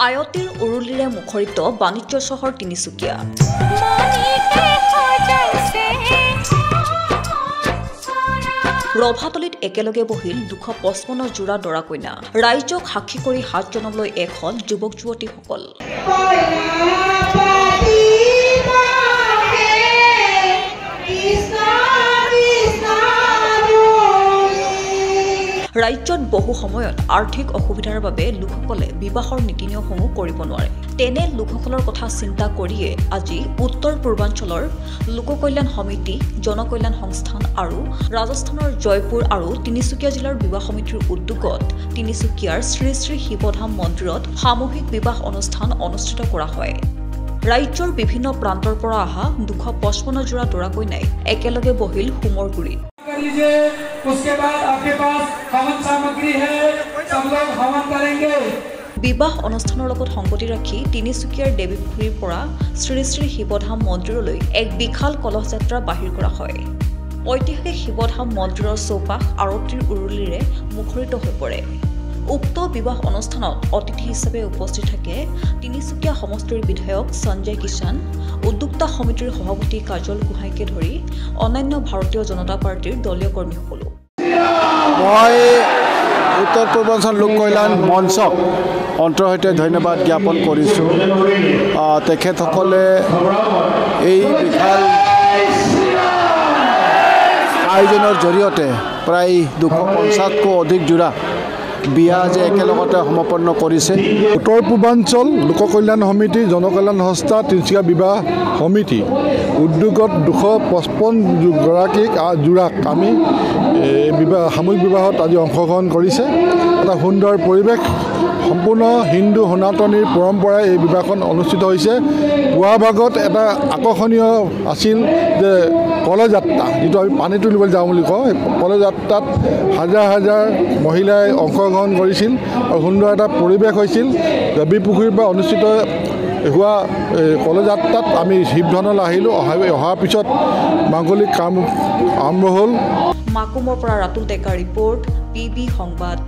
আয়তিৰ উৰুলিৰে মুখৰিত বাণিজ্য চহৰ তিনিচুকীয়া। ৰভাতলিত একেলগে বহিল 255 জোৰা দৰা কইনা। ৰাইজক সাক্ষী কৰি হাত জনাবলৈ এখন যুৱক যুৱতীসকল। ৰাজ্যত বহু সময়ত আৰ্থিক অসুবিধাৰ বাবে লোকসকলে বিবাহৰ নীতি নিয়মসমূহ কৰিব নোৱাৰে। তেনে লোকসকলৰ কথা চিন্তা কৰিয়ে আজি উত্তৰ পূৰ্বাঞ্চলৰ লোককল্যাণ সমিতি, জনকল্যাণ সংস্থান আৰু ৰাজস্থানৰ জয়পুৰ আৰু তিনিচুকীয়া জিলাৰ বিবাহ সমিতিৰ উদ্যোগত তিনিচুকীয়াৰ শ্ৰী শ্ৰী শিৱধাম মন্দিৰত সামূহিক বিবাহ অনুষ্ঠান অনুষ্ঠিত কৰা হয়। ৰাজ্যৰ বিভিন্ন প্ৰান্তৰ পৰা অহা 255 জোৰা দৰা কইনাই একেলগে বহিল হোমৰ গুৰিত। उसके बाद आपके पास हवन सामग्री है, सब लोग हवन करेंगे। বিবাহ অনুষ্ঠানৰ লগত সংগতি ৰাখি তিনিচুকীয়াৰ দেৱীপুখুৰীৰ পৰা শ্ৰী শ্ৰী শিৱধাম মন্দিৰলৈ এক বিশাল কলহ যাত্ৰা বাহিৰ কৰা হয়। ঐতিহাসিক শিৱধাম মন্দিৰৰ চৌপাশ আৰতিৰ উৰুলিৰে মুখৰিত হৈ পৰে। উক্ত বিবাহ অনুষ্ঠানত অতিথি হিচাপে উপস্থিত থাকে তিনিচুকীয়া সমষ্টিৰ বিধায়ক সঞ্জয় কিষাণ, উদ্যোক্তা সমিতিৰ সভাপতি কাজল গোহাঁইকে ধৰি অন্যান্য ভাৰতীয় জনতা পাৰ্টিৰ দলীয় কৰ্মীসকলো। মই উত্তৰ পূৰ্বাঞ্চল লোক কল্যাণ মঞ্চক অন্তৰ সৈতে ধন্যবাদ জ্ঞাপন কৰিছোঁ। তেখেতসকলে এই বিশাল আয়োজনৰ জৰিয়তে প্ৰায় 250তকৈ অধিক জোৰা বিয়া যে একেলগতে সমাপন্ন কৰিছে। উত্তৰ পূৰ্বাঞ্চল লোক কল্যাণ সমিতি, জনকল্যাণ সংস্থা, তিনিচুকীয়া বিবাহ সমিতি উদ্যোগত 255 গৰাকীক জোৰাক আমি সামূহিক বিবাহত আজি অংশগ্ৰহণ কৰিছে। এটা সুন্দৰ পৰিৱেশ, সম্পূৰ্ণ হিন্দু সনাতনীৰ পৰম্পৰাই এই বিবাহখন অনুষ্ঠিত হৈছে। পুৱা ভাগত এটা আকৰ্ষণীয় আছিল যে কলযাত্ৰা, যিটো আমি পানী তুলিবলৈ যাওঁ বুলি কওঁ, সেই কলযাত্ৰাত হাজাৰ হাজাৰ মহিলাই অংশগ্ৰহণ কৰিছিল আৰু সুন্দৰ এটা পৰিৱেশ হৈছিল। দেৱীপুখুৰীৰ পৰা অনুষ্ঠিত হোৱা কলযাত্ৰাত আমি শিৱধামলৈ আহিলোঁ। অহাৰ পিছত মাংগলিক কাম আৰম্ভ হ'ল। মাকুমৰ পৰা ৰাতুল ডেকাৰ ৰিপৰ্ট, PB সংবাদ।